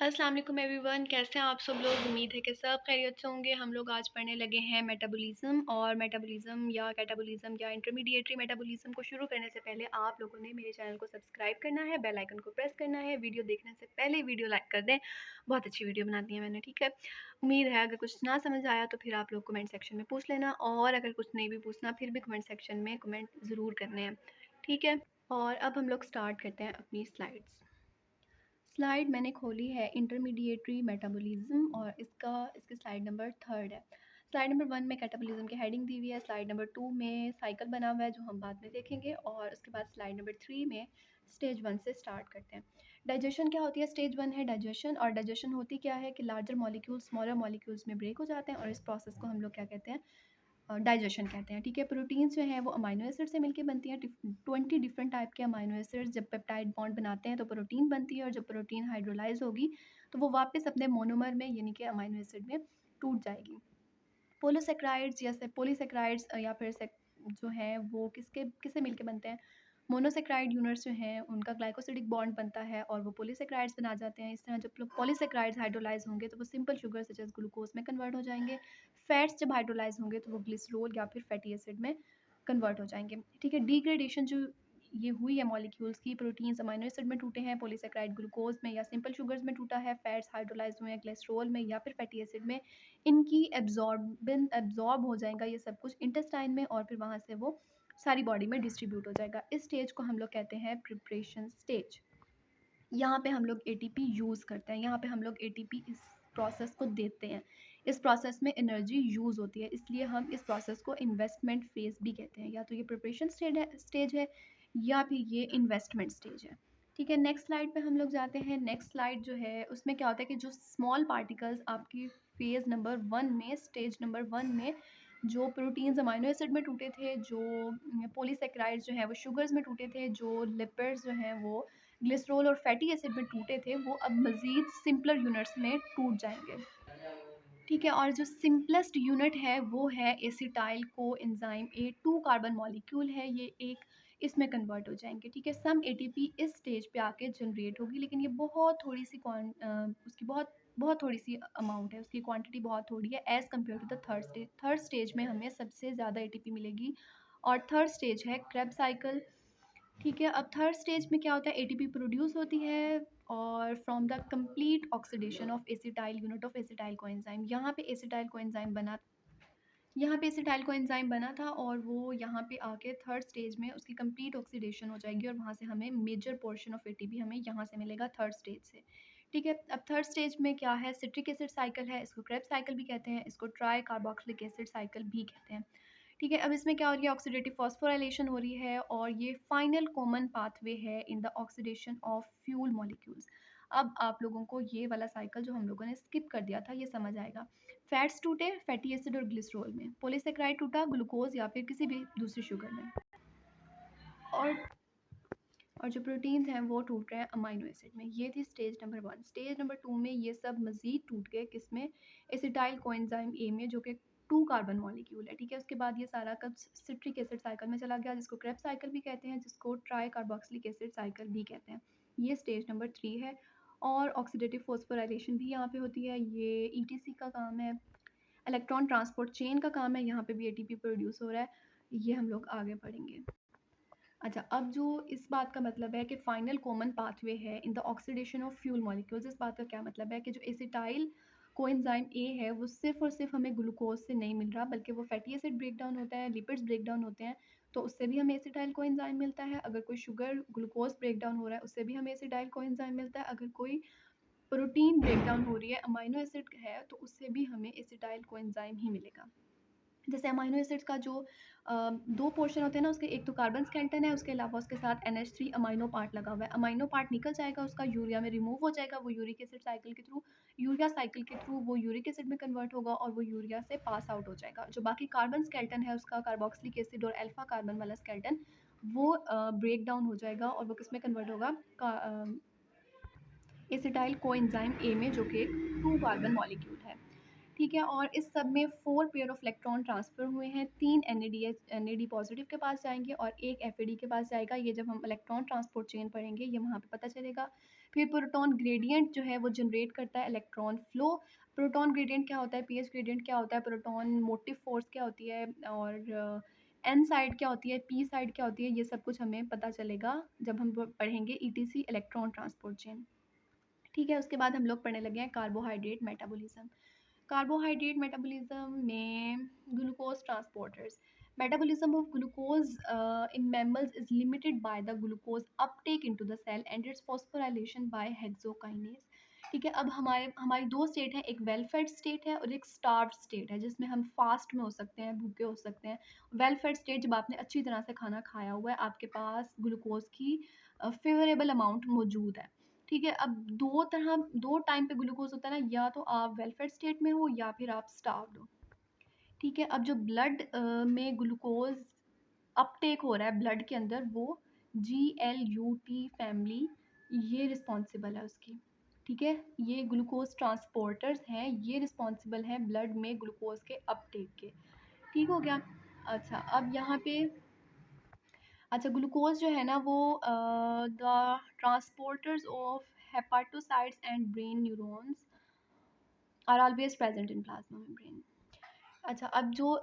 अस्सलाम वालेकुम एवरीवन, कैसे हैं आप सब लोग। उम्मीद है कि सब खैरियत से होंगे। हम लोग आज पढ़ने लगे हैं मेटाबॉलिज्म या कैटाबॉलिज्म या इंटरमीडिएटरी मेटाबॉलिज्म को शुरू करने से पहले आप लोगों ने मेरे चैनल को सब्सक्राइब करना है, बेल आइकन को प्रेस करना है, वीडियो देखने से पहले वीडियो लाइक कर दें। बहुत अच्छी वीडियो बना दी है मैंने, ठीक है। उम्मीद है अगर कुछ ना समझ आया तो फिर आप लोग कमेंट सेक्शन में पूछ लेना, और अगर कुछ नहीं भी पूछना फिर भी कमेंट सेक्शन में कमेंट ज़रूर करने हैं, ठीक है। और अब हम लोग स्टार्ट करते हैं अपनी स्लाइड मैंने खोली है इंटरमीडिएटरी मेटाबॉलिज्म, और इसकी स्लाइड नंबर 3 है। स्लाइड नंबर 1 में कैटाबॉलिज्म की हेडिंग दी हुई है, स्लाइड नंबर 2 में साइकिल बना हुआ है जो हम बाद में देखेंगे, और उसके बाद स्लाइड नंबर 3 में स्टेज 1 से स्टार्ट करते हैं। डाइजेशन क्या होती है? स्टेज 1 है डाइजेशन, और डाइजेशन होती क्या है कि लार्जर मॉलिक्यूल्स स्मॉलर मॉलिक्यूल्स में ब्रेक हो जाते हैं, और इस प्रोसेस को हम लोग क्या कहते हैं? डाइजेशन कहते हैं, ठीक है। प्रोटीन्स जो हैं वो अमाइनो एसिड से मिलके बनती हैं। 20 डिफरेंट टाइप के अमाइनो एसिड्स जब पेप्टाइड बॉन्ड बनाते हैं तो प्रोटीन बनती है, और जब प्रोटीन हाइड्रोलाइज होगी तो वो वापस अपने मोनोमर में यानी कि अमाइनो एसिड में टूट जाएगी। पोलोसेक्राइड्स या पॉलीसेक्राइड्स या फिर जो है वो किससे मिलके बनते हैं? मोनोसेक्राइड यूनिट्स जो हैं उनका ग्लाइकोसिडिक बॉन्ड बनता है और वो पॉलीसेक्राइड्स बना जाते हैं। इस तरह जब पॉलीसेक्राइड्स हाइड्रोलाइज होंगे तो वो simple sugar such as glucose में कन्वर्ट हो जाएंगे। फैट्स जब हाइड्रोलाइज होंगे तो वो ग्लिसरॉल या फिर फैटी एसिड में कन्वर्ट हो जाएंगे, ठीक है। डिग्रेडेशन जो ये हुई है मॉलिक्यूल्स की, प्रोटीन्स अमाइनो एसिड में टूटे हैं, पॉलीसेक्राइड ग्लूकोज में या सिंपल शुगर्स में टूटा है, फैट्स हाइड्रोलाइज हुए हैं ग्लिसरॉल में या फिर फैटी एसिड में, इनकी एब्जॉर्ब हो जाएगा ये सब कुछ इंटेस्टाइन में, और फिर वहाँ से वो सारी बॉडी में डिस्ट्रीब्यूट हो जाएगा। इस स्टेज को हम लोग कहते हैं प्रिपरेशन स्टेज। यहाँ पे हम लोग एटीपी यूज़ करते हैं, यहाँ पे हम लोग एटीपी इस प्रोसेस को देते हैं। इस प्रोसेस में एनर्जी यूज़ होती है, इसलिए हम इस प्रोसेस को इन्वेस्टमेंट फेज भी कहते हैं। या तो ये प्रिपरेशन स्टेज है या फिर ये इन्वेस्टमेंट स्टेज है, ठीक है। नेक्स्ट स्लाइड पे हम लोग जाते हैं। नेक्स्ट स्लाइड जो है उसमें क्या होता है कि जो स्मॉल पार्टिकल्स आपकी फेज नंबर 1 में, स्टेज नंबर 1 में जो प्रोटीन्स अमाइनो एसिड में टूटे थे, जो पॉलीसेक्राइड्स जो है वो शुगर्स में टूटे थे, जो लिपिड्स जो हैं वो ग्लिसरॉल और फैटी एसिड में टूटे थे, वो अब मज़ीद सिंपलर यूनिट्स में टूट जाएंगे, ठीक है। और जो सिंपलेस्ट यूनिट है वो है acetyl co enzyme A, 2 carbon molecule है ये एक, इसमें कन्वर्ट हो जाएंगे, ठीक है। सम एटीपी इस स्टेज पे आके जनरेट होगी, लेकिन ये बहुत थोड़ी सी उसकी बहुत थोड़ी सी अमाउंट है, उसकी क्वांटिटी बहुत थोड़ी है as compared to the third stage में हमें सबसे ज़्यादा एटीपी मिलेगी, और थर्ड स्टेज है क्रेब्स साइकिल, ठीक है। अब थर्ड स्टेज में क्या होता है? एटीपी प्रोड्यूस होती है, और from the complete oxidation of acetyl unit of acetyl coenzyme, यहाँ पे एसिटाइल कोएंजाइम बना था, और वो यहाँ पे आके थर्ड स्टेज में उसकी कंप्लीट ऑक्सीडेशन हो जाएगी, और वहाँ से हमें मेजर पोर्शन ऑफ एटीपी हमें यहाँ से मिलेगा थर्ड स्टेज से, ठीक है। अब थर्ड स्टेज में क्या है? सिट्रिक एसिड साइकिल है, इसको क्रेब्स साइकिल भी कहते हैं, इसको ट्राई कार्बोक्सिलिक एसिड साइकिल भी कहते हैं, ठीक है। अब इसमें क्या हो रही है? ऑक्सीडेटिव फॉस्फोराइलेशन हो रही है, और ये फाइनल कॉमन पाथवे है in the oxidation of fuel molecules. अब आप लोगों को ये वाला साइकिल जो हम लोगों ने स्किप कर दिया था ये समझ आएगा। फैट्स टूटे फैटी एसिड और ग्लिसरॉल में, पॉलीसेक्राइड टूटा ग्लूकोज या फिर किसी भी दूसरी शुगर में, और जो प्रोटीन्स हैं वो टूट रहे हैं अमाइनो एसिड में। ये थी स्टेज नंबर 1। स्टेज नंबर 2 में ये सब मज़ीद टूट गए, किसमें? एसिटाइल कोएंजाइम ए में, जो कि 2 कार्बन मॉलिक्यूल है, ठीक है। उसके बाद ये सारा कब सिट्रिक एसिड साइकिल में चला गया, जिसको क्रेब्स साइकिल भी कहते हैं, जिसको ट्राई कार्बोक्सिलिक एसिड साइकिल भी कहते हैं। ये स्टेज नंबर 3 है, और ऑक्सीडेटिव फॉस्फोराइलेशन भी यहाँ पे होती है, ये ईटीसी का काम है, इलेक्ट्रॉन ट्रांसपोर्ट चेन का काम है, यहाँ पे भी एटीपी प्रोड्यूस हो रहा है, ये हम लोग आगे पढ़ेंगे। अच्छा, अब जो इस बात का मतलब है कि फाइनल कॉमन पाथवे है in the oxidation of fuel molecules, इस बात का क्या मतलब है कि जो एसिटाइल कोएंजाइम ए है वो सिर्फ और सिर्फ हमें ग्लूकोज से नहीं मिल रहा, बल्कि वो फैटी एसिड ब्रेक डाउन होता है, लिपिड्स ब्रेक डाउन होते हैं, तो उससे भी हमें एसिटाइल कोएंजाइम मिलता है। अगर कोई शुगर ग्लूकोज ब्रेक डाउन हो रहा है उससे भी हमें एसिटाइल कोएंजाइम मिलता है। अगर कोई प्रोटीन ब्रेक डाउन हो रही है, अमाइनो एसिड है, तो उससे भी हमें एसिटाइल कोएंजाइम ही मिलेगा। जैसे अमाइनो एसिड्स का जो 2 पोर्शन होते हैं ना उसके, एक तो कार्बन स्केलेटन है, उसके अलावा उसके साथ NH3 अमाइनो पार्ट लगा हुआ है। अमाइनो पार्ट निकल जाएगा, उसका यूरिया में रिमूव हो जाएगा, वो यूरिया साइकिल के थ्रू वो यूरिक एसिड में कन्वर्ट होगा, और वो यूरिया से पास आउट हो जाएगा। जो बाकी कार्बन स्केलेटन है उसका, कार्बोक्सिलिक एसिड और अल्फा कार्बन वाला स्केलेटन, वो ब्रेक डाउन हो जाएगा, और वो किसमें कन्वर्ट होगा? एसिटाइल कोएंजाइम ए में, जो कि 2 कार्बन मॉलिक्यूल है, ठीक है। और इस सब में 4 पेयर ऑफ इलेक्ट्रॉन ट्रांसफ़र हुए हैं, 3 NAD पॉजिटिव के पास जाएंगे और 1 FAD के पास जाएगा। ये जब हम इलेक्ट्रॉन ट्रांसपोर्ट चेन पढ़ेंगे ये वहाँ पे पता चलेगा। फिर प्रोटॉन ग्रेडियंट जो है वो जनरेट करता है इलेक्ट्रॉन फ्लो। प्रोटॉन ग्रेडियंट क्या होता है, पीएच ग्रेडियंट क्या होता है, प्रोटॉन मोटिव फोर्स क्या होती है, और एन साइड क्या होती है, पी साइड क्या होती है, ये सब कुछ हमें पता चलेगा जब हम पढ़ेंगे ईटीसी इलेक्ट्रॉन ट्रांसपोर्ट चेन। ठीक है, उसके बाद हम लोग पढ़ने लगे हैं कार्बोहाइड्रेट मेटाबॉलिज्म। कार्बोहाइड्रेट मेटाबॉलिज्म में glucose transporters. Metabolism of glucose in mammals is limited by the glucose uptake into the cell and its phosphorylation by hexokinase। ठीक है, अब हमारे हमारी दो स्टेट है, एक वेल फेड स्टेट है और एक स्टार्व स्टेट है, जिसमें हम फास्ट में हो सकते हैं, भूखे हो सकते हैं। वेल फेड स्टेट जब आपने अच्छी तरह से खाना खाया हुआ है, आपके पास ग्लूकोज की फेवरेबल अमाउंट मौजूद है। ठीक है, अब दो टाइम पे ग्लूकोज होता है ना, या तो आप वेलफेयर स्टेट में हो या फिर आप स्टार्व्ड हो। ठीक है, अब जो ब्लड में ग्लूकोज अपटेक हो रहा है ब्लड के अंदर, वो GLUT फैमिली ये रिस्पॉन्सिबल है उसकी। ठीक है, ये ग्लूकोज ट्रांसपोर्टर्स हैं, ये रिस्पॉन्सिबल हैं ब्लड में ग्लूकोज के अपटेक के। ठीक हो गया। अच्छा, अब यहाँ पे अच्छा, ग्लूकोज जो है ना वो the transporters of hepatocytes and brain neurons are always present in plasma membrane. अच्छा, अब जो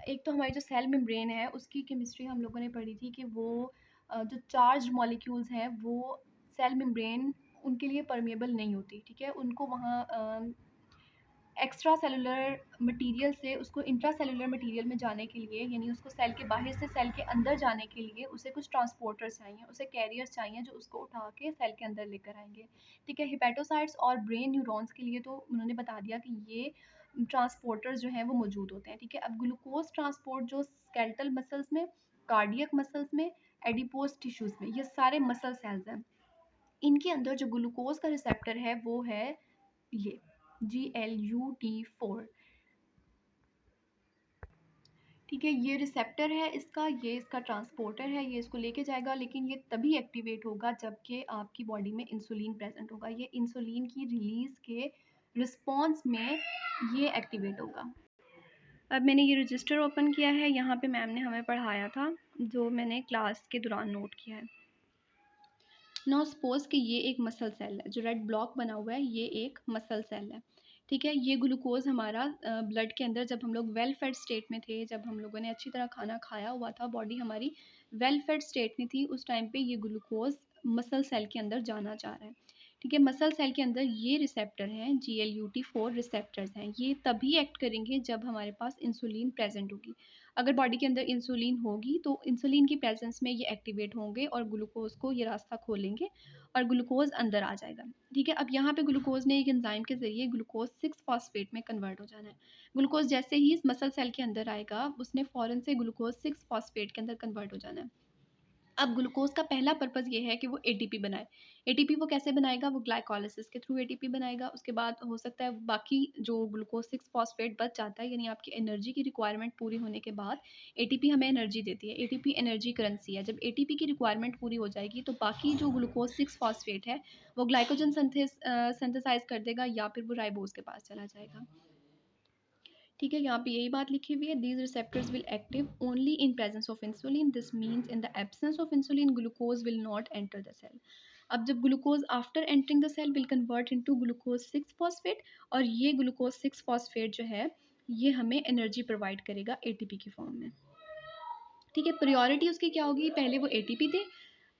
एक तो हमारी जो सेल मेम्ब्रेन है उसकी केमिस्ट्री हम लोगों ने पढ़ी थी कि वो जो चार्ज मॉलिक्यूल्स हैं वो सेल मेम्ब्रेन उनके लिए परमेबल नहीं होती। ठीक है, उनको वहाँ एक्स्ट्रा सेलुलर मटेरियल से उसको इंट्रा सेलुलर मटेरियल में जाने के लिए, यानी उसको सेल के बाहर से सेल के अंदर जाने के लिए उसे कुछ ट्रांसपोर्टर्स चाहिए, उसे कैरियर्स चाहिए जो उसको उठा के सेल के अंदर लेकर आएंगे। ठीक है, हिपेटोसाइट्स और ब्रेन न्यूरॉन्स के लिए तो उन्होंने बता दिया कि ये ट्रांसपोर्टर्स जो हैं वो मौजूद होते हैं। ठीक है, अब ग्लूकोज ट्रांसपोर्ट जो स्केलेटल मसल्स में, कार्डियक मसल्स में, एडिपोज टिश्यूज में, ये सारे मसल सेल्स हैं। इनके अंदर जो ग्लूकोज का रिसेप्टर है वो है ये GLUT4। ठीक है, ये रिसेप्टर है इसका, ये इसका ट्रांसपोर्टर है, ये इसको लेके जाएगा, लेकिन ये तभी एक्टिवेट होगा जबकि आपकी बॉडी में इंसुलिन प्रेजेंट होगा। ये इंसुलिन की रिलीज के रिस्पॉन्स में ये एक्टिवेट होगा। अब मैंने ये रजिस्टर ओपन किया है, यहाँ पे मैम ने हमें पढ़ाया था जो मैंने क्लास के दौरान नोट किया है। नाउ सपोज कि ये एक मसल सेल है, जो रेड ब्लॉक बना हुआ है ये एक मसल सेल है। ठीक है, ये ग्लूकोज हमारा ब्लड के अंदर, जब हम लोग वेल फेड स्टेट में थे, जब हम लोगों ने अच्छी तरह खाना खाया हुआ था, बॉडी हमारी वेल फेड स्टेट में थी, उस टाइम पे ये ग्लूकोज मसल सेल के अंदर जाना चाह रहा है। ठीक है, मसल सेल के अंदर ये रिसेप्टर हैं, GLUT4 रिसेप्टर्स हैं, ये तभी एक्ट करेंगे जब हमारे पास इंसुलिन प्रेजेंट होगी। अगर बॉडी के अंदर इंसुलिन होगी तो इंसुलिन की प्रेजेंस में ये एक्टिवेट होंगे और ग्लूकोज को ये रास्ता खोलेंगे और ग्लूकोज अंदर आ जाएगा। ठीक है, अब यहाँ पे ग्लूकोज ने एक एंजाइम के ज़रिए ग्लूकोज 6 फॉस्फेट में कन्वर्ट हो जाना है। ग्लूकोज जैसे ही इस मसल सेल के अंदर आएगा, उसने फ़ौरन से ग्लूकोज 6 फॉस्फेट के अंदर कन्वर्ट हो जाना है। अब ग्लूकोज का पहला पर्पज़ ये है कि वो एटीपी बनाए। एटीपी वो कैसे बनाएगा? वो ग्लाइकोलिसिस के थ्रू एटीपी बनाएगा। उसके बाद हो सकता है बाकी जो ग्लूकोज 6 फॉस्फेट बच जाता है, यानी आपकी एनर्जी की रिक्वायरमेंट पूरी होने के बाद एटीपी हमें एनर्जी देती है। एटीपी एनर्जी करेंसी है। जब एटीपी की रिक्वायरमेंट पूरी हो जाएगी तो बाकी जो ग्लूकोज 6 फॉस्फेट है वो ग्लाइकोजन सिंथेसाइज कर देगा या फिर वो राइबोज के पास चला जाएगा। ठीक है, यहाँ पे यही बात लिखी हुई है, these receptors will active only in presence of insulin, this means in the absence of insulin glucose will not enter the cell. अब जब glucose after entering the cell will convert into glucose 6 phosphate, और ये glucose 6 phosphate जो है ये हमें energy provide करेगा ATP की फॉर्म में। ठीक है, प्रायोरिटी उसकी क्या होगी? पहले वो एटीपी दे,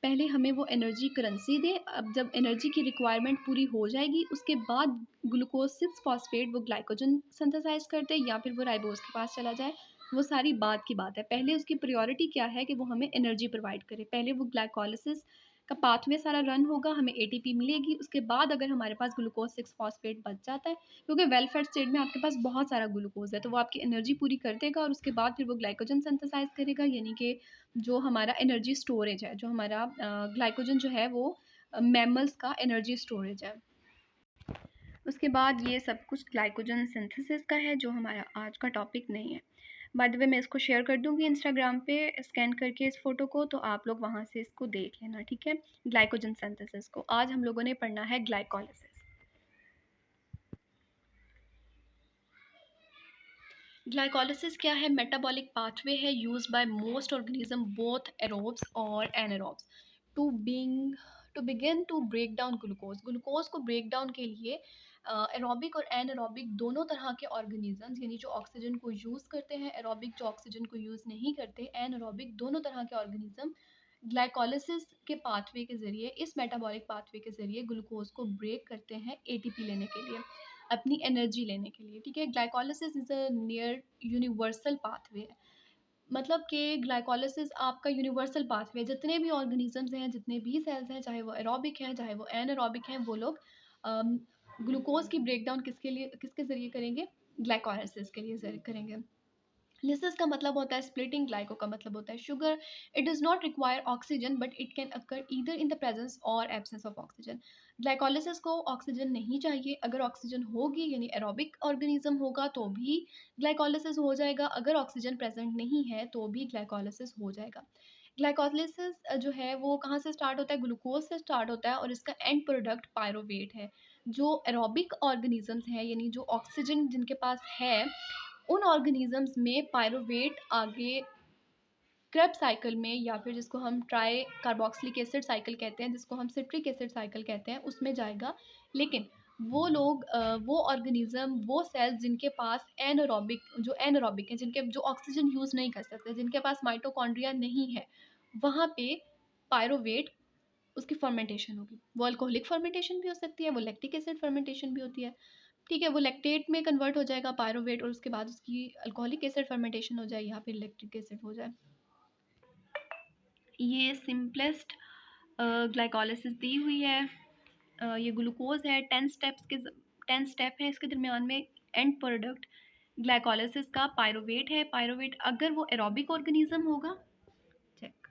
पहले हमें वो एनर्जी करेंसी दे। अब जब एनर्जी की रिक्वायरमेंट पूरी हो जाएगी उसके बाद ग्लूकोज 6 फॉस्फेट वो ग्लाइकोजन सिंथेसाइज कर दे या फिर वो राइबोज के पास चला जाए, वो सारी बात की बात है। पहले उसकी प्रायोरिटी क्या है कि वो हमें एनर्जी प्रोवाइड करे। पहले वो ग्लाइकोलिसिस का पाथवे सारा रन होगा, हमें एटीपी मिलेगी, उसके बाद अगर हमारे पास ग्लूकोज 6 फॉस्फेट बच जाता है, क्योंकि वेल फेड स्टेट में आपके पास बहुत सारा ग्लूकोज है, तो वो आपकी एनर्जी पूरी कर देगा और उसके बाद फिर वो ग्लाइकोजन सिंथेसाइज करेगा, यानी कि जो हमारा एनर्जी स्टोरेज है, जो हमारा ग्लाइकोजन जो है वो मैमल्स का एनर्जी स्टोरेज है। उसके बाद ये सब कुछ ग्लाइकोजन सिंथेसिस का है, जो हमारा आज का टॉपिक नहीं है। बाय द वे मैं इसको शेयर कर दूंगी इंस्टाग्राम पे स्कैन करके इस फोटो को, तो आप लोग वहाँ से इसको देख लेना। ठीक है, ग्लाइकोजन सिंथेसिस को आज हम लोगों ने पढ़ना है ग्लाइकोलिसिस। ग्लाइकोलिसिस क्या है? मेटाबॉलिक पाथवे है used by most organism both aerobes और anaerobes to to begin to break down glucose. Glucose को ब्रेक डाउन के लिए एरोबिक और एनएरोबिक दोनों तरह के ऑर्गेनिजम्स, यानी जो ऑक्सीजन को यूज़ करते हैं एरोबिक, जो ऑक्सीजन को यूज़ नहीं करते एनएरोबिक, दोनों तरह के ऑर्गेनिज्म ग्लाइकोलिसिस के पाथवे के ज़रिए, इस मेटाबॉलिक पाथवे के ज़रिए ग्लूकोज को ब्रेक करते हैं एटीपी लेने के लिए, अपनी एनर्जी लेने के लिए। ठीक है, glycolysis is a near universal pathway है, मतलब कि ग्लाइकोलिसिस आपका यूनिवर्सल पाथवे, जितने भी ऑर्गेनिजम्स हैं, जितने भी सेल्स हैं, चाहे वो एरोबिक हैं चाहे वो एनएरोबिक हैं, वो लोग ग्लूकोज की ब्रेकडाउन किसके ज़रिए करेंगे, ग्लाइकोलिसिस के लिए करेंगे। लिसिस का मतलब होता है स्प्लिटिंग, ग्लाइको का मतलब होता है sugar. It does not require oxygen but it can occur either in the presence और एब्सेंस ऑफ ऑक्सीजन। ग्लाइकोलिसिस को ऑक्सीजन नहीं चाहिए, अगर ऑक्सीजन होगी यानी एरोबिक ऑर्गेनिज्म होगा तो भी ग्लाइकोलिसिस हो जाएगा, अगर ऑक्सीजन प्रेजेंट नहीं है तो भी ग्लाइकोलिसिस हो जाएगा। ग्लाइकोलिसिस जो है वो कहाँ से स्टार्ट होता है, ग्लूकोज से स्टार्ट होता है और इसका एंड प्रोडक्ट पायरोवेट है। जो एरोबिक ऑर्गेनिजम्स हैं यानी जो ऑक्सीजन जिनके पास है, उन ऑर्गेनिजम्स में पायरोवेट आगे क्रेब साइकिल में, या फिर जिसको हम ट्राई कार्बोक्सिलिक एसिड साइकिल कहते हैं, जिसको हम सिट्रिक एसिड साइकिल कहते हैं, उसमें जाएगा। लेकिन वो लोग वो ऑर्गेनिज्म, वो सेल्स जिनके पास एनएरोबिक हैं, जिनके जो ऑक्सीजन यूज़ नहीं कर सकते, जिनके पास माइटोकॉन्ड्रिया नहीं है, वहाँ पे पायरोवेट उसकी फर्मेंटेशन होगी। वो अल्कोहलिक फर्मेंटेशन भी हो सकती है, वो लैक्टिक एसिड फर्मेंटेशन भी होती है। ठीक है, वो लैक्टेट में कन्वर्ट हो जाएगा पायरोवेट और उसके बाद उसकी अल्कोहलिक एसिड फर्मेंटेशन हो जाए या फिर लैक्टिक एसिड हो जाए। ये सिंपलेस्ट ग्लाइकोलिसिस दी हुई है। ये ग्लूकोज है, 10 स्टेप है इसके दरमियान में। एंड प्रोडक्ट ग्लाइकोलिसिस का पायरोवेट है। पायरोवेट अगर वो एरोबिक ऑर्गेनिज्म होगा, चेक,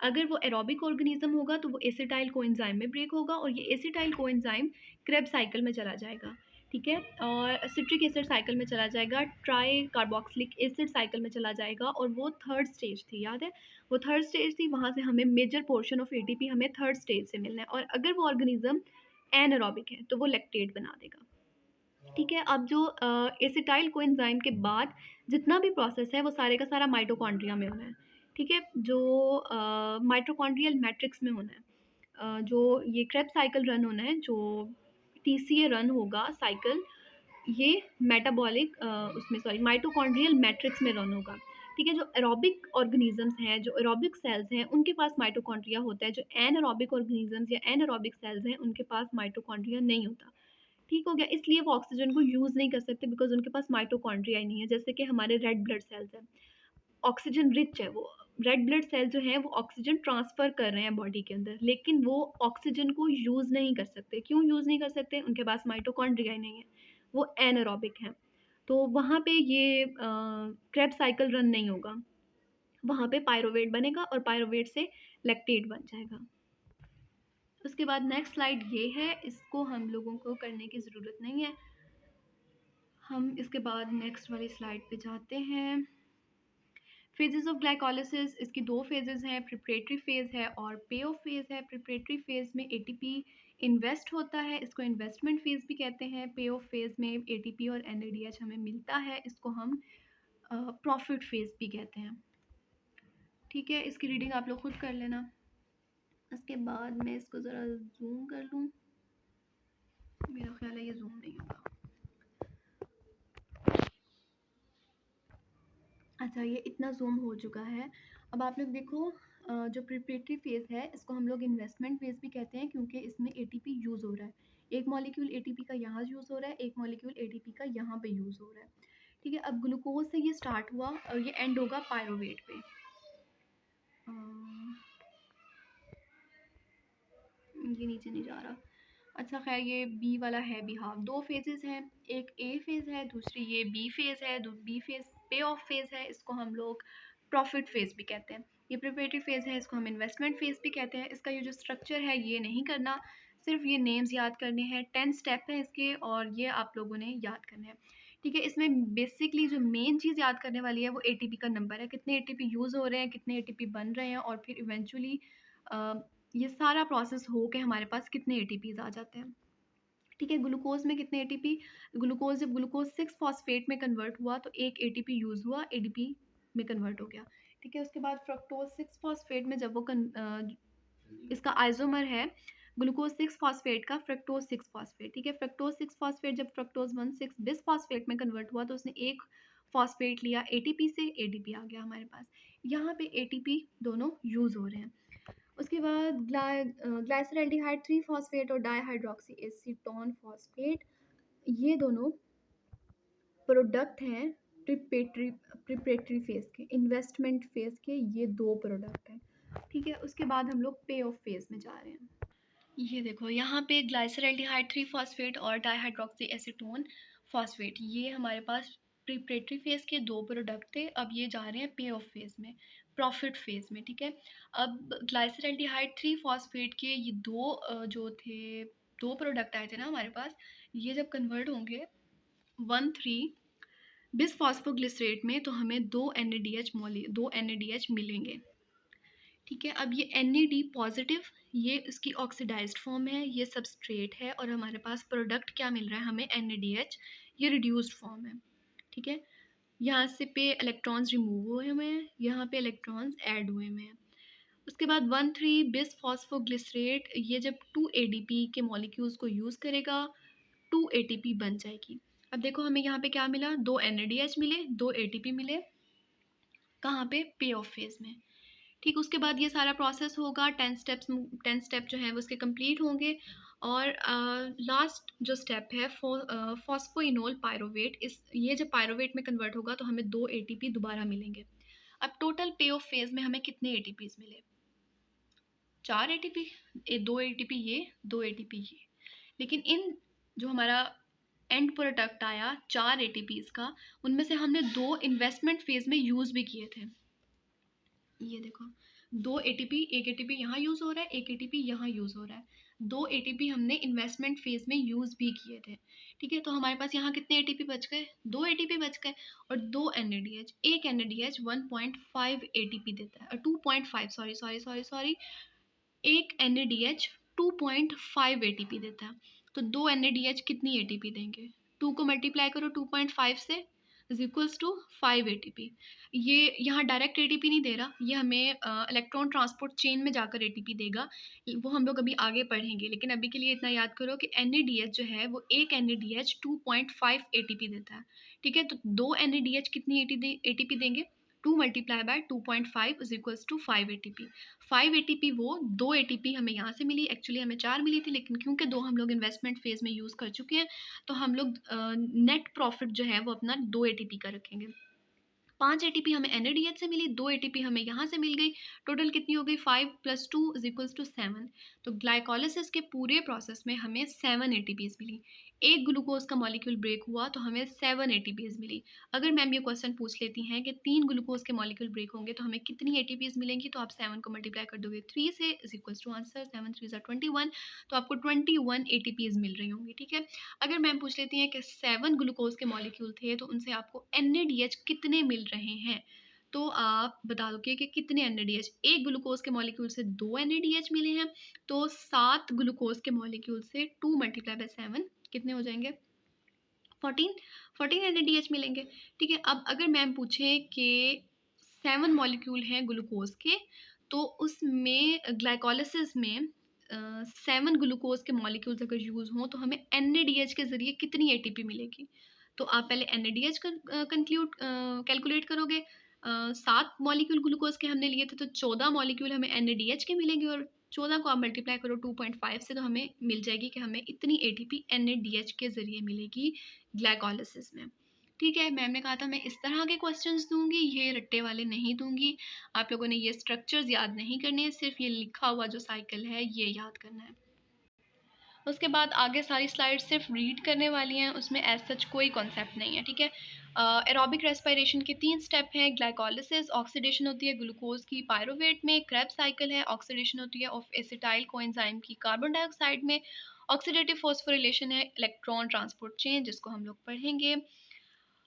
अगर वो एरोबिक ऑर्गेनिज्म होगा तो वो एसिटाइल कोएंजाइम में ब्रेक होगा और ये एसिटाइल कोएंजाइम क्रेब साइकिल में चला जाएगा। ठीक है, और सिट्रिक एसिड साइकिल में चला जाएगा, ट्राई कार्बोक्सिलिक एसिड साइकिल में चला जाएगा, और वो थर्ड स्टेज थी, याद है, वो थर्ड स्टेज थी, वहाँ से हमें मेजर पोर्शन ऑफ एटीपी हमें थर्ड स्टेज से मिलना है। और अगर वो ऑर्गेनिज्म एनएरोबिक है तो वो लैक्टेट बना देगा। ठीक है, अब जो एसिटाइल कोएंजाइम के बाद जितना भी प्रोसेस है वो सारे का सारा माइटोकॉन्ड्रिया में होना है। ठीक है, जो माइटोकॉन्ड्रियल मैट्रिक्स में होना है, जो ये क्रेब साइकिल रन होना है, जो टीसीए रन होगा साइकिल, ये मेटाबॉलिक उसमें सॉरी माइटोकॉन्ड्रियल मैट्रिक्स में रन होगा। ठीक है, जो एरोबिक ऑर्गेनिजम्स हैं, जो एरोबिक सेल्स हैं, उनके पास माइटोकॉन्ड्रिया होता है। जो एनएरोबिक ऑर्गेनिजम्स या एनएरोबिक सेल्स हैं, उनके पास माइटोकॉन्ड्रिया नहीं होता। ठीक हो गया, इसलिए वो ऑक्सीजन को यूज़ नहीं कर सकते बिकॉज उनके पास माइटोकॉन्ड्रिया ही नहीं है। जैसे कि हमारे रेड ब्लड सेल्स हैं, ऑक्सीजन रिच है वो, रेड ब्लड सेल जो है वो ऑक्सीजन ट्रांसफ़र कर रहे हैं बॉडी के अंदर, लेकिन वो ऑक्सीजन को यूज़ नहीं कर सकते। क्यों यूज़ नहीं कर सकते, उनके पास माइटोकॉन्ड्रिया ही नहीं है, वो एनएरोबिक हैं। तो वहाँ पे ये क्रेब साइकिल रन नहीं होगा, वहाँ पे पायरोवेट बनेगा और पायरोवेट से लैक्टेट बन जाएगा। उसके बाद नेक्स्ट स्लाइड ये है, इसको हम लोगों को करने की ज़रूरत नहीं है। हम इसके बाद नेक्स्ट वाली स्लाइड पे जाते हैं। फेजेस ऑफ ग्लाइकोलिसिस, इसकी दो फेजेस हैं, प्रिपरेटरी फेज है और पे ऑफ फेज है। प्रिपरेटरी फेज में एटीपी इन्वेस्ट होता है, इसको इन्वेस्टमेंट फेज भी कहते हैं। पे ऑफ फेज में एटीपी और एनएडीएच हमें मिलता है, इसको हम प्रॉफिट फेज भी कहते हैं। ठीक है, इसकी रीडिंग आप लोग खुद कर लेना। इसके बाद मैं इसको ज़रा जूम कर लूँ, मेरा ख्याल है ये जूम नहीं होगा। अच्छा, ये इतना जूम हो चुका है। अब आप लोग देखो, जो प्रिपरेटरी फेज़ है इसको हम लोग इन्वेस्टमेंट फेज़ भी कहते हैं क्योंकि इसमें एटीपी यूज़ हो रहा है। एक मॉलिक्यूल एटीपी का यहाँ यूज़ हो रहा है, एक मॉलिक्यूल एटीपी का यहाँ पे यूज़ हो रहा है। ठीक है, अब ग्लूकोज से ये स्टार्ट हुआ और ये एंड होगा पायरोवेट पे। ये नीचे नहीं जा रहा। अच्छा खैर, ये बी वाला है भी हाफ। दो फेजेस हैं, एक ए फेज़ है, दूसरी ये बी फेज़ है। बी फेज़ पे ऑफ फेज़ है, इसको हम लोग प्रॉफिट फेज़ भी कहते हैं। ये प्रिपरेटरी फेज़ है, इसको हम इन्वेस्टमेंट फेज़ भी कहते हैं। इसका ये जो स्ट्रक्चर है ये नहीं करना, सिर्फ ये नेम्स याद करने हैं। 10 स्टेप हैं इसके और ये आप लोगों ने याद करने हैं। ठीक है, इसमें बेसिकली जो मेन चीज़ याद करने वाली है वो एटीपी का नंबर है, कितने एटीपी यूज़ हो रहे हैं, कितने एटीपी बन रहे हैं, और फिर इवेंचुअली ये सारा प्रोसेस हो के हमारे पास कितने एटीपीज़ आ जाते हैं। ठीक है, ग्लूकोज में कितने एटीपी, ग्लूकोज जब ग्लूकोज 6 फॉस्फेट में कन्वर्ट हुआ तो एक एटीपी यूज़ हुआ, एडीपी में कन्वर्ट हो गया। ठीक है, उसके बाद फ्रक्टोज 6 फॉस्फेट में जब वो इसका आइसोमर है ग्लूकोज 6 फॉस्फेट का फ्रक्टोज 6 फॉस्फेट, ठीक है। फ्रक्टोज 6 फॉस्फेट जब फ्रक्टोज 1 6 बिस फॉस्फेट में कन्वर्ट हुआ तो उसने एक फॉस्फेट लिया एटीपी से, एडीपी आ गया हमारे पास। यहाँ पे एटीपी दोनों यूज़ हो रहे हैं। उसके बाद ग्लाइसरल्डिहाइड 3 फॉस्फेट और डाईहाइड्रोक्सी एसीटोन फॉस्फेट, ये दोनों प्रोडक्ट हैं प्रिपरेटरी फेज के, इन्वेस्टमेंट फेज के, ये दो प्रोडक्ट हैं, ठीक है। उसके बाद हम लोग पे ऑफ फेज में जा रहे हैं। ये देखो यहाँ पे ग्लाइसरल्डिहाइड 3 फॉस्फेट और डाईहाइड्रोक्सी एसीटोन फॉस्फेट, ये हमारे पास प्रिपरेटरी फेज के दो प्रोडक्ट थे। अब ये जा रहे हैं पे ऑफ फेज में, प्रॉफिट फेज में, ठीक है। अब ग्लाइसरल्डिहाइड 3 फॉस्फेट के ये जो थे, दो प्रोडक्ट आए थे ना हमारे पास, ये जब कन्वर्ट होंगे 1 3 बिस फॉस्फोग्लिसरेट में तो हमें दो NADH मिलेंगे, ठीक है। अब ये NAD पॉजिटिव, ये इसकी ऑक्सीडाइज्ड फॉर्म है, ये सबस्ट्रेट है, और हमारे पास प्रोडक्ट क्या मिल रहा है हमें, NADH, ये रिड्यूस्ड फॉर्म है, ठीक है। यहाँ से पे इलेक्ट्रॉन्स रिमूव हुए हुए हैं, यहाँ पे इलेक्ट्रॉन्स ऐड हुए हुए हैं। उसके बाद 1 3 बिस फॉस्फोग्लिसरेट, ये जब 2 ADP के मॉलिक्यूल्स को यूज़ करेगा 2 ATP बन जाएगी। अब देखो हमें यहाँ पे क्या मिला, दो NADH मिले, दो ATP मिले, कहाँ पे, पे ऑफ फेज में, ठीक। उसके बाद ये सारा प्रोसेस होगा, 10 स्टेप जो हैं वो उसके कंप्लीट होंगे, और लास्ट जो स्टेप है फॉस्फोइनोल पायरोवेट, इस ये जब पायरोवेट में कन्वर्ट होगा तो हमें दो ATP दोबारा मिलेंगे। अब टोटल पे ऑफ फेज में हमें कितने ATPs मिले, 4 ATP, दो ATP ये, दो ATP ये। लेकिन इन जो हमारा एंड प्रोडक्ट आया 4 ATPs का, उनमें से हमने दो इन्वेस्टमेंट फेज में यूज़ भी किए थे। ये देखो, दो एटीपी, एक एटीपी यहाँ यूज़ हो रहा है, एक एटीपी यहाँ यूज़ हो रहा है, दो एटीपी हमने इन्वेस्टमेंट फेज में यूज़ भी किए थे, ठीक है। तो हमारे पास यहाँ कितने एटीपी बच गए, दो एटीपी बच गए, और दो NADH, एक NADH 1.5 ATP देता है, 2.5, सॉरी, एक NADH 2.5 ATP देता है। तो दो NADH कितनी ATP देंगे, 2 को मल्टीप्लाई करो 2.5 से, इज इक्वल्स टू 5 ATP। ये यहाँ डायरेक्ट ATP नहीं दे रहा, ये हमें इलेक्ट्रॉन ट्रांसपोर्ट चेन में जाकर ATP देगा, वो हम लोग अभी आगे पढ़ेंगे। लेकिन अभी के लिए इतना याद करो कि NADH जो है वो एक NADH 2.5 ATP देता है, ठीक है। तो दो NADH कितनी ATP देंगे, 2 multiply by 2.5 is equals to 5 ATP। 5 ATP वो, दो ATP हमें यहाँ से मिली, एक्चुअली हमें 4 मिली थी, लेकिन क्योंकि दो हम लोग इन्वेस्टमेंट फेज में यूज़ कर चुके हैं तो हम लोग नेट प्रॉफिट जो है वो अपना 2 ATP का रखेंगे। 5 ATP हमें NADH से मिली, 2 ATP हमें यहाँ से मिल गई, टोटल कितनी हो गई, 5 + 2 इज इक्वल्स टू 7। तो ग्लाइकोलिसिस के पूरे प्रोसेस में हमें 7 ATPs मिली। एक ग्लूकोज का मॉलिक्यूल ब्रेक हुआ तो हमें 7 ATPs मिली। अगर मैम ये क्वेश्चन पूछ लेती हैं कि 3 ग्लूकोज के मॉलिक्यूल ब्रेक होंगे तो हमें कितनी ATPs मिलेंगी, तो आप 7 को मल्टीप्लाई कर दोगे 3 से, इज इक्वल्स टू आंसर 7 3 21, तो आपको 21 ATPs मिल रही होंगी, ठीक है। अगर मैम पूछ लेती हैं कि 7 ग्लूकोज के मॉलिक्यूल थे तो उनसे आपको NADH कितने मिल रहे हैं, तो आप बता दोगे कि कितने NADH, एक ग्लूकोज के मॉलिक्यूल से 2 NADH मिले हैं, तो 7 ग्लूकोज के मॉलिक्यूल से 2 मल्टीप्लाई बाय 7 कितने हो जाएंगे, 14 NADH मिलेंगे, ठीक है। अब अगर मैम पूछे कि 7 मॉलिक्यूल हैं ग्लूकोज के, तो उसमें ग्लाइकोलिसिस में 7 ग्लूकोज के मॉलिक्यूल्स अगर यूज़ हों तो हमें NADH के ज़रिए कितनी ATP मिलेगी, तो आप पहले NADH कैलकुलेट करोगे। 7 मॉलिक्यूल ग्लूकोज के हमने लिए थे तो 14 मॉलिक्यूल हमें NADH के मिलेंगे, और 14 को आप मल्टीप्लाई करो 2.5 से तो हमें मिल जाएगी कि हमें इतनी ATP NADH के ज़रिए मिलेगी ग्लाइकोलिसिस में, ठीक है। मैम ने कहा था मैं इस तरह के क्वेश्चंस दूंगी, ये रट्टे वाले नहीं दूंगी। आप लोगों ने ये स्ट्रक्चर्स याद नहीं करने हैं, सिर्फ ये लिखा हुआ जो साइकिल है ये याद करना है। उसके बाद आगे सारी स्लाइड सिर्फ रीड करने वाली हैं, उसमें एज सच कोई कॉन्सेप्ट नहीं है, ठीक है। एरोबिक रेस्पिरेशन के 3 स्टेप हैं, ग्लाइकोलिसिस, ऑक्सीडेशन होती है ग्लूकोज की पायरोवेट में, क्रेब्स साइकिल है, ऑक्सीडेशन होती है ऑफ एसिटाइल कोएंजाइम की कार्बन डाइऑक्साइड में, ऑक्सीडेटिव फॉस्फोरिलेशन है इलेक्ट्रॉन ट्रांसपोर्ट चेन, जिसको हम लोग पढ़ेंगे।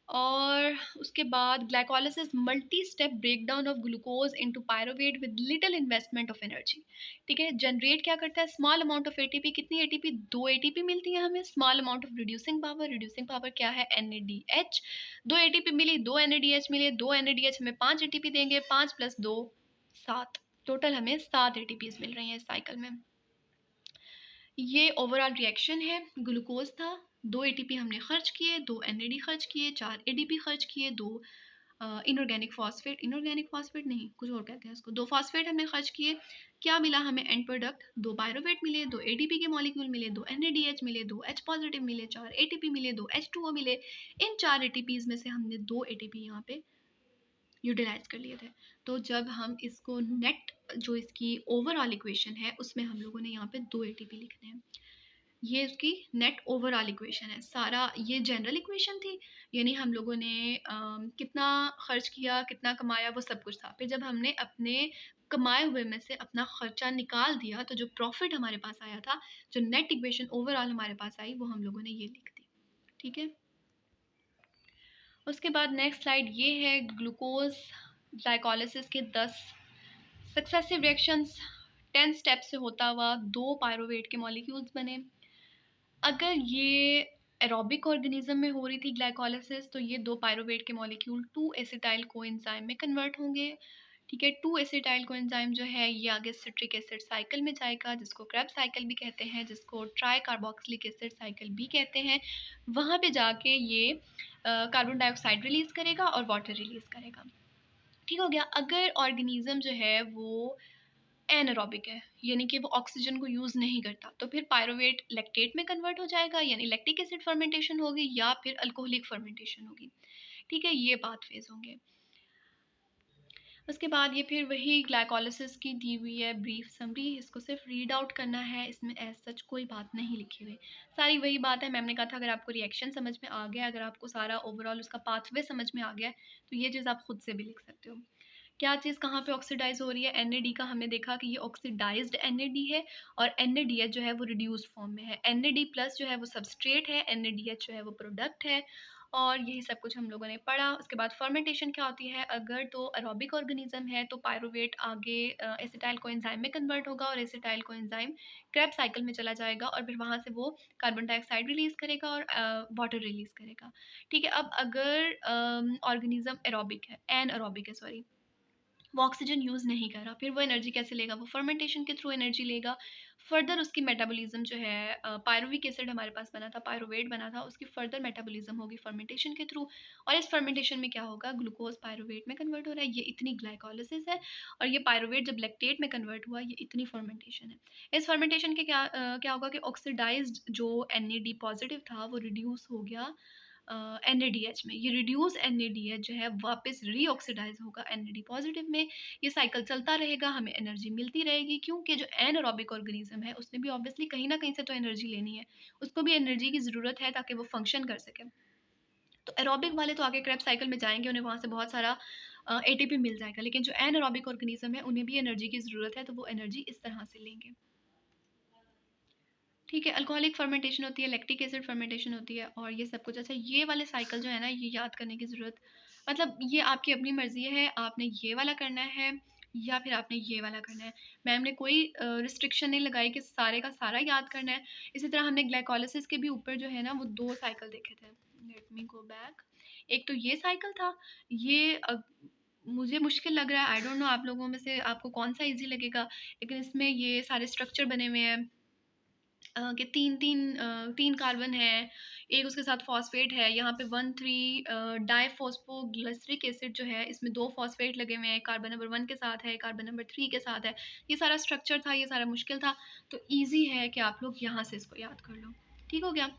और उसके बाद glycolysis multi step breakdown of glucose into pyruvate with little investment of energy, ठीक है। जनरेट क्या करता है, स्मॉल अमाउंट ऑफ ATP, कितनी ATP, 2 ATP मिलती है हमें, small amount of reducing power क्या है, NADH, 2 ATP मिली, 2 NADH मिले, 2 NADH हमें 5 ATP देंगे, 5 + 2 7, टोटल हमें 7 ATPs मिल रही हैं इस साइकिल में। ये ओवरऑल रिएक्शन है। ग्लूकोज था, 2 एटीपी हमने खर्च किए, 2 एनएडी खर्च किए, 4 एडीपी खर्च किए, 2 इनऑर्गेनिक फॉस्फेट नहीं, कुछ और कहते हैं इसको, 2 फॉस्फेट हमने खर्च किए। क्या मिला हमें एंड प्रोडक्ट? 2 पायरोवेट मिले, 2 एडीपी के मॉलिक्यूल मिले, 2 एनएडीएच मिले, 2 एच पॉजिटिव मिले, 4 एटीपी मिले, 2 H2O मिले। इन 4 एटीपीज में से हमने 2 एटीपी यहाँ पे यूटिलाइज कर लिए थे। तो जब हम इसको नेट जो इसकी ओवरऑल इक्वेशन है उसमें हम लोगों ने यहाँ पे 2 एटीपी लिखने हैं। ये इसकी नेट ओवरऑल इक्वेशन है। सारा ये जनरल इक्वेशन थी, यानी हम लोगों ने कितना खर्च किया, कितना कमाया, वो सब कुछ था। फिर जब हमने अपने कमाए हुए में से अपना खर्चा निकाल दिया तो जो प्रॉफिट हमारे पास आया था, जो नेट इक्वेशन ओवरऑल हमारे पास आई, वो हम लोगों ने ये लिख दी। ठीक है, उसके बाद नेक्स्ट स्लाइड ये है ग्लूकोज ग्लाइकोलिसिस के 10 सक्सेसिव रिएक्शंस। 10 स्टेप से होता हुआ 2 पायरोवेट के मॉलिक्यूल्स बने। अगर ये एरोबिक ऑर्गेनिज्म में हो रही थी ग्लाइकोलिसिस, तो ये 2 पायरोवेट के मॉलिक्यूल 2 एसिटाइल कोएंजाइम में कन्वर्ट होंगे। ठीक है, 2 एसिटाइल कोएंजाइम जो है ये आगे सिट्रिक एसिड साइकिल में जाएगा, जिसको क्रेब्स साइकिल भी कहते हैं, जिसको ट्राई कार्बोक्सिलिक एसिड साइकिल भी कहते हैं। वहाँ पे जाके ये कार्बन डाइऑक्साइड रिलीज करेगा और वाटर रिलीज करेगा। ठीक हो गया। अगर ऑर्गेनिज्म जो है वो एनारोबिक है, यानी कि वो ऑक्सीजन को यूज़ नहीं करता, तो फिर पायरोवेट लैक्टेट में कन्वर्ट हो जाएगा, यानी लैक्टिक एसिड फर्मेंटेशन होगी या फिर अल्कोहलिक फर्मेंटेशन होगी। ठीक है, ये पाथवेज होंगे। उसके बाद ये फिर वही ग्लाइकोलिसिस की दी हुई है ब्रीफ समरी, इसको सिर्फ रीड आउट करना है, इसमें एज सच कोई बात नहीं लिखी हुई, सारी वही बात है। मैम ने कहा था अगर आपको रिएक्शन समझ में आ गया, अगर आपको सारा ओवरऑल उसका पाथवे समझ में आ गया, तो ये चीज़ आप खुद से भी लिख सकते हो। क्या चीज़ कहाँ पे ऑक्सीडाइज हो रही है? एन का हमने देखा कि ये ऑक्सीडाइज्ड एन है, और एन जो है वो रिड्यूस फॉर्म में है। एन प्लस जो है वो सबस्ट्रेट है, एन जो है वो प्रोडक्ट है, और यही सब कुछ हम लोगों ने पढ़ा। उसके बाद फर्मेंटेशन क्या होती है? अगर तो एरोबिक ऑर्गेनिज्म है तो पायरोवेट आगे एसिटाइल कोएंजाइम में कन्वर्ट होगा, और एसिटाइल कोएंजाइम क्रेब्स साइकिल में चला जाएगा, और फिर वहाँ से वो कार्बन डाइऑक्साइड रिलीज करेगा और वाटर रिलीज करेगा। ठीक है, अब अगर ऑर्गेनिज्म एरोबिक है, एनएरोबिक है सॉरी, वो ऑक्सीजन यूज़ नहीं कर रहा, फिर वो एनर्जी कैसे लेगा? वो फर्मेंटेशन के थ्रू एनर्जी लेगा। फर्दर उसकी मेटाबॉलिज्म जो है, पायरुविक एसिड हमारे पास बना था, पायरुवेट बना था, उसकी फर्दर मेटाबॉलिज्म होगी फर्मेंटेशन के थ्रू, और इस फर्मेंटेशन में क्या होगा? ग्लूकोज पायरुवेट में कन्वर्ट हो रहा है, ये इतनी ग्लाइकोलिसिस है, और ये पायरुवेट जब लैक्टेट में कन्वर्ट हुआ, ये इतनी फर्मेंटेशन है। इस फर्मेंटेशन के क्या होगा कि ऑक्सीडाइज्ड जो NAD पॉजिटिव था वो रिड्यूस हो गया NADH में। ये रिड्यूस NADH जो है वापस रीऑक्सीडाइज होगा NAD पॉजिटिव में। ये साइकिल चलता रहेगा, हमें एनर्जी मिलती रहेगी, क्योंकि जो एनारोबिक ऑर्गेनिज्म है उसने भी ऑब्वियसली कहीं ना कहीं से तो एनर्जी लेनी है, उसको भी एनर्जी की ज़रूरत है ताकि वो फंक्शन कर सके। तो एरोबिक वाले तो आगे क्रेब्स साइकिल में जाएंगे, उन्हें वहाँ से बहुत सारा ATP मिल जाएगा, लेकिन जो एनारोबिक ऑर्गेनिज्म है उन्हें भी एनर्जी की ज़रूरत है, तो वो एनर्जी इस तरह से लेंगे। ठीक है, अल्कोहलिक फर्मेंटेशन होती है, लैक्टिक एसिड फर्मेंटेशन होती है, और ये सब कुछ। अच्छा, ये वाले साइकिल जो है ना, ये याद करने की ज़रूरत, मतलब ये आपकी अपनी मर्ज़ी है, आपने ये वाला करना है या फिर आपने ये वाला करना है। मैम ने कोई रिस्ट्रिक्शन नहीं लगाई कि सारे का सारा याद करना है। इसी तरह हमने ग्लाइकोलिसिस के भी ऊपर जो है ना वो 2 साइकिल देखे थे। Let me go back. एक तो ये साइकिल था, ये मुझे मुश्किल लग रहा है, आई डोंट नो आप लोगों में से आपको कौन सा ईज़ी लगेगा, लेकिन इसमें ये सारे स्ट्रक्चर बने हुए हैं कि तीन कार्बन है, एक उसके साथ फॉस्फेट है, यहाँ पे 1,3 डाइफॉस्फोग्लिसरिक एसिड जो है, इसमें 2 फॉस्फेट लगे हुए हैं, कार्बन नंबर 1 के साथ है, कार्बन नंबर 3 के साथ है। ये सारा स्ट्रक्चर था, ये सारा मुश्किल था, तो ईजी है कि आप लोग यहाँ से इसको याद कर लो। ठीक हो गया?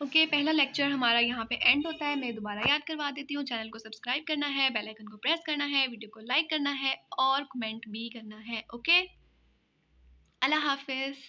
ओके, पहला लेक्चर हमारा यहाँ पे एंड होता है। मैं दोबारा याद करवा देती हूँ, चैनल को सब्सक्राइब करना है, बेल आइकन को प्रेस करना है, वीडियो को लाइक करना है, और कमेंट भी करना है। ओके, अल्लाह हाफिज़।